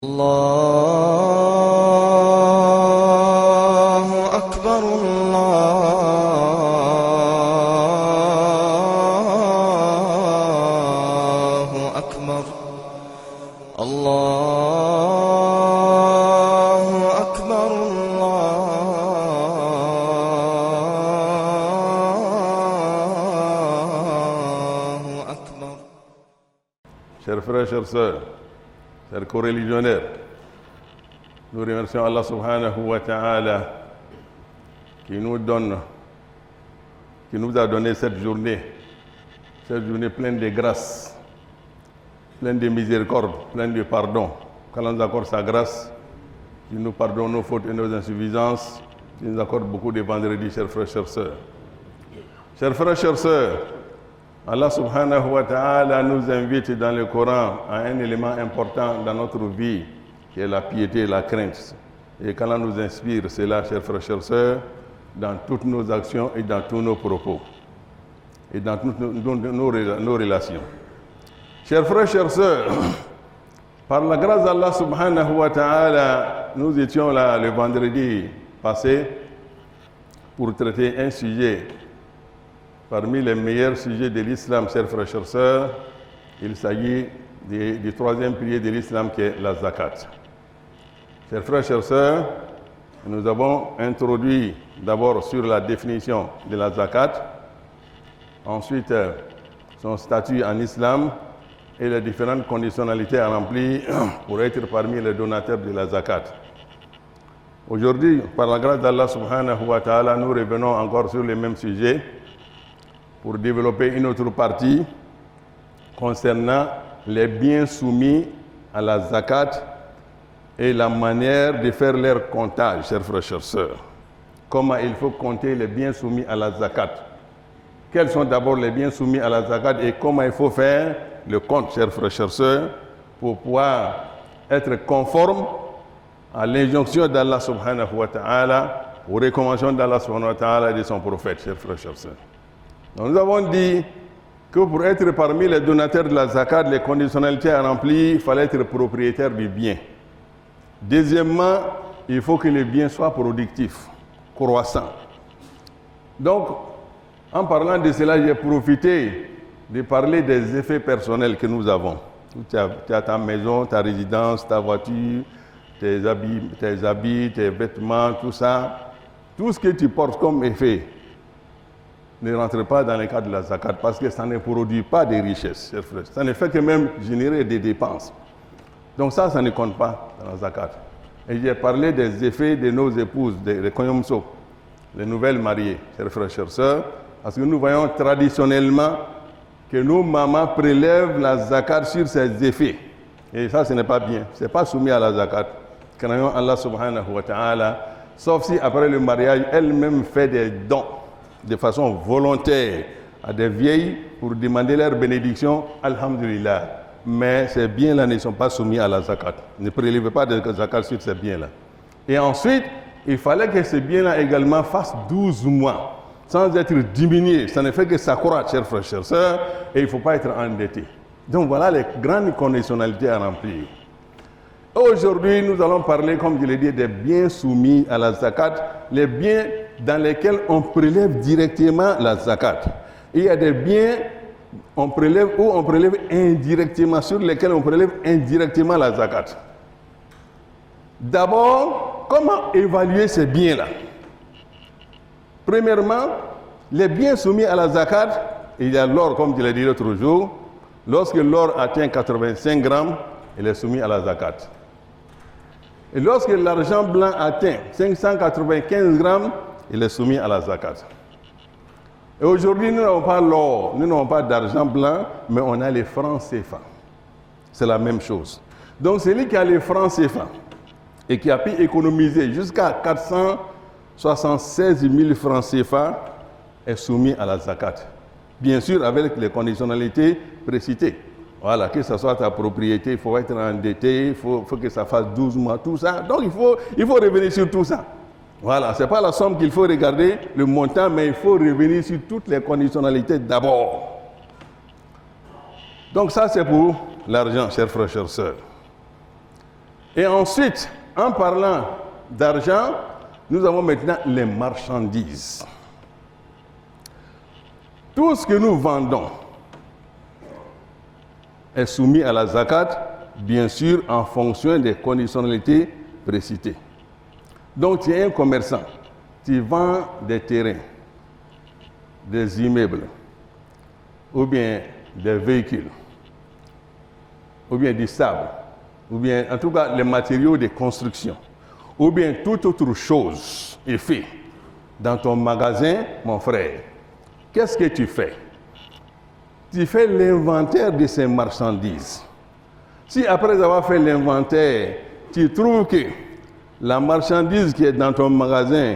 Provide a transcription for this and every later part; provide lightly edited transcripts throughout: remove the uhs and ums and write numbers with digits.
الله أكبر الله أكبر الله أكبر الله أكبر. Chers frères, chères sœurs, chers coreligionnaires, nous remercions Allah subhanahu wa ta'ala qui nous a donné cette journée pleine de grâce, pleine de miséricorde, pleine de pardon. Qu'Allah nous accorde sa grâce, qu'il nous pardonne nos fautes et nos insuffisances, qu'il nous accorde beaucoup de vendredis, chers frères, chères sœurs. Chers frères, chères sœurs, Allah subhanahu wa ta'ala nous invite dans le Coran à un élément important dans notre vie, qui est la piété et la crainte. Et qu'Allah nous inspire cela, chers frères, chères sœurs, dans toutes nos actions et dans tous nos propos, et dans toutes nos relations. Chers frères, chères sœurs, par la grâce d'Allah subhanahu wa ta'ala, nous étions là le vendredi passé pour traiter un sujet parmi les meilleurs sujets de l'islam, chers frères, chères sœurs. Il s'agit du troisième pilier de l'islam qui est la zakat. Chers frères, chères sœurs, nous avons introduit d'abord sur la définition de la zakat, ensuite son statut en islam et les différentes conditionnalités à remplir pour être parmi les donateurs de la zakat. Aujourd'hui, par la grâce d'Allah subhanahu wa ta'ala, nous revenons encore sur le même sujet pour développer une autre partie concernant les biens soumis à la zakat et la manière de faire leur comptage, chers frères, chères sœurs. Comment il faut compter les biens soumis à la zakat. Quels sont d'abord les biens soumis à la zakat et comment il faut faire le compte, chers frères, chères sœurs, pour pouvoir être conforme à l'injonction d'Allah subhanahu wa ta'ala, aux recommandations d'Allah subhanahu wa ta'ala et de son prophète, chers frères, chères sœurs. Donc nous avons dit que pour être parmi les donateurs de la zakat, les conditionnalités à remplir, il fallait être propriétaire du bien. Deuxièmement, il faut que le bien soit productif, croissant. Donc, en parlant de cela, j'ai profité de parler des effets personnels que nous avons. Tu as ta maison, ta résidence, ta voiture, tes habits, tes vêtements, tout ça. Tout ce que tu portes comme effet ne rentre pas dans le cadre de la zakat parce que ça ne produit pas de richesse, chers frères. Ça ne fait que même générer des dépenses. Donc ça ne compte pas dans la zakat. Et j'ai parlé des effets de nos épouses, des koyomso, les nouvelles mariées, chers frères, chères sœurs, parce que nous voyons traditionnellement que nos mamans prélèvent la zakat sur ces effets. Et ça, ce n'est pas bien. Ce n'est pas soumis à la zakat. Craignons Allah subhanahu wa ta'ala, sauf si après le mariage, elle-même fait des dons de façon volontaire à des vieilles pour demander leur bénédiction, alhamdulillah. Mais ces biens-là ne sont pas soumis à la zakat. Ne prélevez pas de zakat sur ces biens-là. Et ensuite, il fallait que ces biens-là également fassent 12 mois, sans être diminués. Ça ne fait que s'accroître, chers frères, chères sœurs, et il ne faut pas être endetté. Donc voilà les grandes conditionnalités à remplir. Aujourd'hui, nous allons parler, comme je l'ai dit, des biens soumis à la zakat, les biens dans lesquels on prélève directement la zakat. Il y a des biens on prélève indirectement, sur lesquels on prélève indirectement la zakat. D'abord, comment évaluer ces biens-là? Premièrement, les biens soumis à la zakat, il y a l'or, comme je l'ai dit l'autre jour. Lorsque l'or atteint 85 grammes, il est soumis à la zakat. Et lorsque l'argent blanc atteint 595 grammes, il est soumis à la zakat. Et aujourd'hui, nous n'avons pas l'or, nous n'avons pas d'argent blanc, mais on a les francs CFA. C'est la même chose. Donc, celui qui a les francs CFA et qui a pu économiser jusqu'à 476 000 francs CFA est soumis à la zakat. Bien sûr, avec les conditionnalités précitées. Voilà, que ce soit ta propriété, il faut être endetté, il faut que ça fasse 12 mois, tout ça. Donc, il faut revenir sur tout ça. Voilà, ce n'est pas la somme qu'il faut regarder, le montant, mais il faut revenir sur toutes les conditionnalités d'abord. Donc ça, c'est pour l'argent, chers frères, chères sœurs. Et ensuite, en parlant d'argent, nous avons maintenant les marchandises. Tout ce que nous vendons est soumis à la zakat, bien sûr en fonction des conditionnalités précitées. Donc tu es un commerçant, tu vends des terrains, des immeubles, ou bien des véhicules, ou bien du sable, ou bien en tout cas les matériaux de construction, ou bien toute autre chose est fait dans ton magasin, mon frère. Qu'est-ce que tu fais? Tu fais l'inventaire de ces marchandises. Si après avoir fait l'inventaire, tu trouves que la marchandise qui est dans ton magasin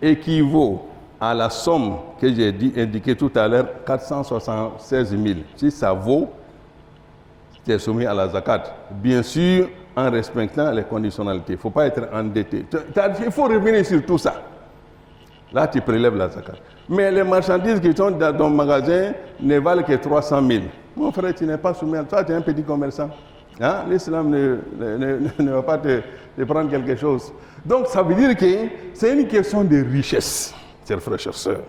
équivaut à la somme que j'ai indiquée tout à l'heure, 476 000. Si ça vaut, tu es soumis à la zakat. Bien sûr, en respectant les conditionnalités. Il ne faut pas être endetté. Il faut revenir sur tout ça. Là, tu prélèves la zakat. Mais les marchandises qui sont dans ton magasin ne valent que 300 000. Mon frère, tu n'es pas soumis à toi, tu es un petit commerçant. Hein? L'islam ne va pas te prendre quelque chose. Donc, ça veut dire que c'est une question de richesse, chers frères et sœurs.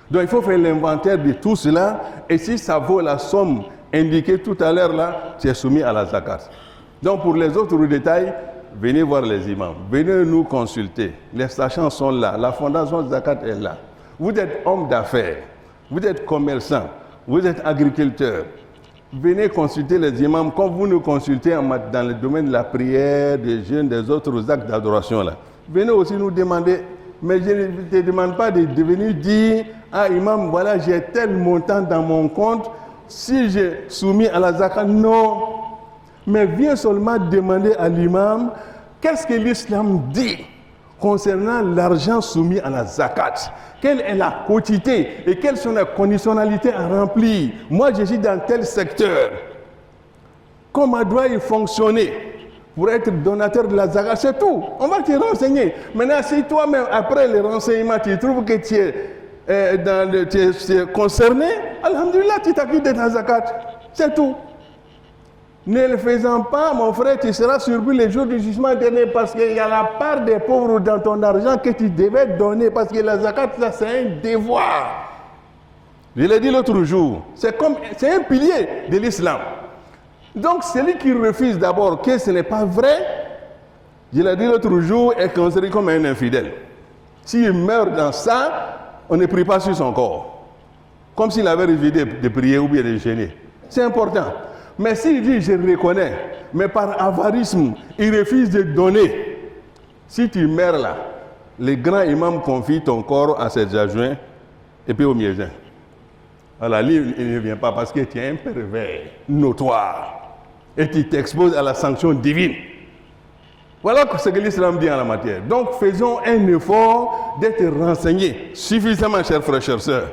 Donc, il faut faire l'inventaire de tout cela. Et si ça vaut la somme indiquée tout à l'heure, là, tu es soumis à la zakat. Donc, pour les autres détails, venez voir les imams. Venez nous consulter. Les sachants sont là. La fondation de zakat est là. Vous êtes homme d'affaires, vous êtes commerçant, vous êtes agriculteur. Venez consulter les imams comme vous nous consultez dans le domaine de la prière, des jeûnes, des autres actes d'adoration là. Venez aussi nous demander, mais je ne te demande pas de venir dire, ah imam, voilà, j'ai tel montant dans mon compte, si j'ai soumis à la zakat, non. Mais viens seulement demander à l'imam, qu'est-ce que l'islam dit concernant l'argent soumis à la zakat? Quelle est la quotité et quelles sont les conditionnalités à remplir? Moi, je suis dans tel secteur. Comment doit-il fonctionner pour être donateur de la zakat? C'est tout. On va te renseigner. Maintenant, si toi-même, après les renseignements, tu trouves que tu es concerné, alhamdulillah, tu t'acquittes de ta zakat. C'est tout. Ne le faisant pas, mon frère, tu seras surpris les jours du jugement dernier parce qu'il y a la part des pauvres dans ton argent que tu devais donner parce que la zakat, ça, c'est un devoir. Je l'ai dit l'autre jour, c'est un pilier de l'islam. Donc, celui qui refuse d'abord que ce n'est pas vrai, je l'ai dit l'autre jour, est considéré comme un infidèle. S'il meurt dans ça, on ne prie pas sur son corps. Comme s'il avait refusé de prier ou bien de jeûner. C'est important. Mais s'il dit, je reconnais, mais par avarisme, il refuse de donner. Si tu meurs là, les grands imams confient ton corps à ses adjoints et puis au miésin. Alors lui, il ne vient pas parce que tu es un pervers notoire et tu t'exposes à la sanction divine. Voilà ce que l'islam dit en la matière. Donc faisons un effort d'être renseignés suffisamment, chers frères et sœurs.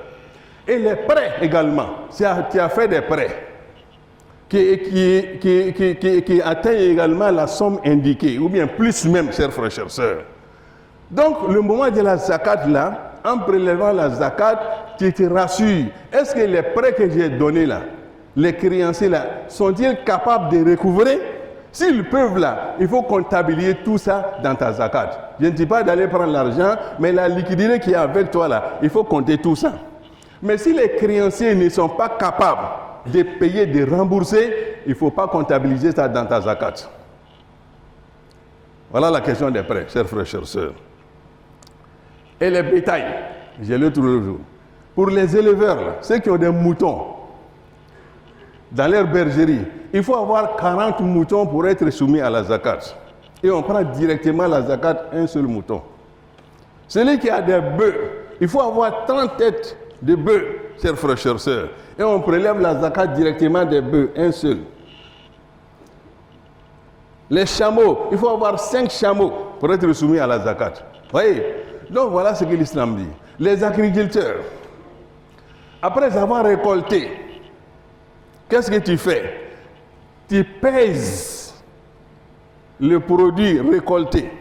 Et les prêts également. Tu as fait des prêts qui atteignent également la somme indiquée, ou bien plus même, chers frères et sœurs. Donc, le moment de la zakat là, en prélevant la zakat, tu te rassures. Est-ce que les prêts que j'ai donnés là, les créanciers là, sont-ils capables de recouvrer? S'ils peuvent là, il faut comptabiliser tout ça dans ta zakat. Je ne dis pas d'aller prendre l'argent, mais la liquidité qui est avec toi là, il faut compter tout ça. Mais si les créanciers ne sont pas capables de payer, de rembourser, il ne faut pas comptabiliser ça dans ta zakat. Voilà la question des prêts, chers frères, chers sœurs. Et les bétails, j'ai lu tout le jour. Pour les éleveurs, là, ceux qui ont des moutons dans leur bergerie, il faut avoir 40 moutons pour être soumis à la zakat. Et on prend directement la zakat, un seul mouton. Celui qui a des bœufs, il faut avoir 30 têtes de bœufs, chers frères, chers sœurs. Et on prélève la zakat directement des bœufs, un seul. Les chameaux, il faut avoir 5 chameaux pour être soumis à la zakat. Vous voyez? Donc voilà ce que l'islam dit. Les agriculteurs, après avoir récolté, qu'est-ce que tu fais? Tu pèses le produit récolté.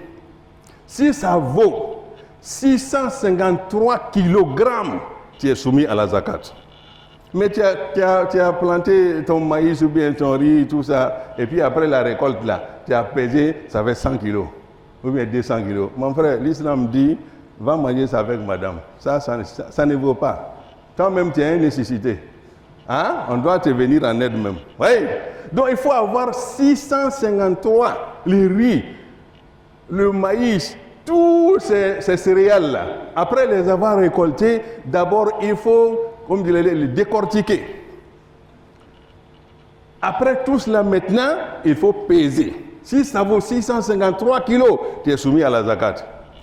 Si ça vaut 653 kg, tu es soumis à la zakat. Mais tu as planté ton maïs ou bien ton riz, tout ça, et puis après la récolte là, tu as pesé, ça fait 100 kilos, ou bien 200 kilos. Mon frère, l'islam dit, va manger ça avec madame. Ça ne vaut pas. Toi-même, tu as une nécessité. Hein? On doit te venir en aide même. Oui. Donc il faut avoir 653, le riz, le maïs, tous ces céréales-là. Après les avoir récoltés, d'abord il faut, comme je l'ai dit, les décortiquer. Après tout cela maintenant, il faut peser. Si ça vaut 653 kilos, tu es soumis à la zakat.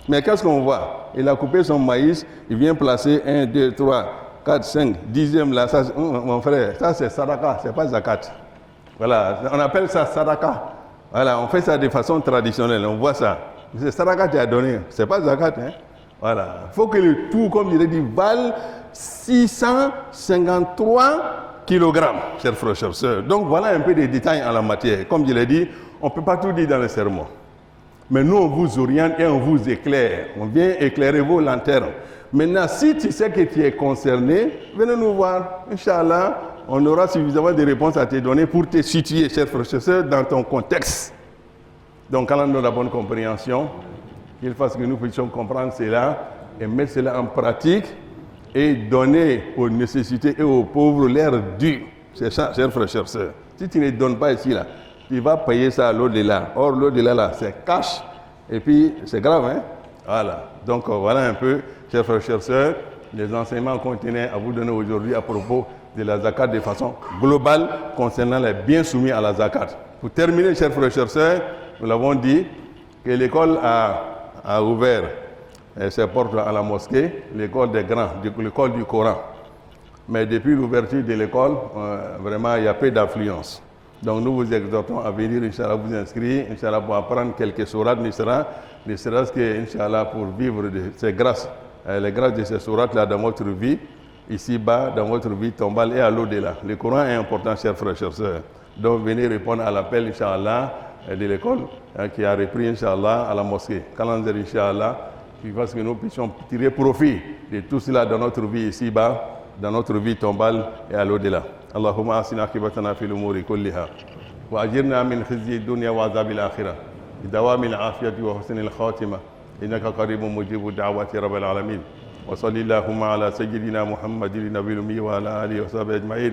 Mais qu'est-ce qu'on voit? Il a coupé son maïs, il vient placer 1, 2, 3, 4, 5, 10e là. Ça, mon frère, ça c'est sadaka, c'est pas zakat. Voilà, on appelle ça sadaka. Voilà, on fait ça de façon traditionnelle, on voit ça. C'est sadaka qui a donné, c'est pas zakat. Hein? Voilà, il faut que le tout, comme je l'ai dit, vale 653 kilogrammes, chers frères, chers sœurs. Donc voilà un peu des détails en la matière. Comme je l'ai dit, on ne peut pas tout dire dans le sermon. Mais nous, on vous oriente et on vous éclaire. On vient éclairer vos lanternes. Maintenant, si tu sais que tu es concerné, venez nous voir. Inch'Allah, on aura suffisamment de réponses à te donner pour te situer, chers frères et sœurs, dans ton contexte. Donc, quand on a la bonne compréhension, il faut que nous puissions comprendre cela et mettre cela en pratique et donner aux nécessités et aux pauvres l'air dû. C'est ça, chers frères et sœurs. Si tu ne donnes pas ici, là, tu vas payer ça à l'au-delà. Or, l'au-delà, là, c'est cash. Et puis, c'est grave, hein? Voilà. Donc, voilà un peu, chers frères et sœurs, les enseignements qu'on tenait à vous donner aujourd'hui à propos de la zakat de façon globale concernant les biens soumis à la zakat. Pour terminer, chers frères et sœurs, nous l'avons dit que l'école a ouvert ses portes à la mosquée, l'école des grands, l'école du Coran. Mais depuis l'ouverture de l'école, vraiment, il y a peu d'affluence. Donc nous vous exhortons à venir, Inch'Allah, vous inscrire, Inch'Allah, pour apprendre quelques sourates, ne serait-ce que, Inch'Allah, pour vivre de ces grâces, les grâces de ces sourates-là dans votre vie, ici-bas, dans votre vie tombale et à l'au-delà. Le Coran est important, chers frères et chers sœurs. Donc venez répondre à l'appel, Inch'Allah, de l'école qui a repris, Inch'Allah, à la mosquée. Kalanzer, Inch'Allah, qui fasse que nous puissions tirer profit de tout cela dans notre vie ici-bas, dans notre vie tombale et à l'au-delà. اللهم أحسن عاقبتنا في الأمور كلها وأجرنا من خزي الدنيا وعذاب الآخرة بدوام العافية وحسن الخاتمة إنك قريب مجيب الدعوات رب العالمين وصل اللهم على سيدنا محمد النبي الأمي وعلى آله وصحبه أجمعين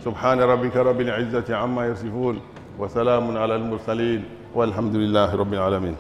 سبحان ربك رب العزة عما يصفون وسلام على المرسلين والحمد لله رب العالمين.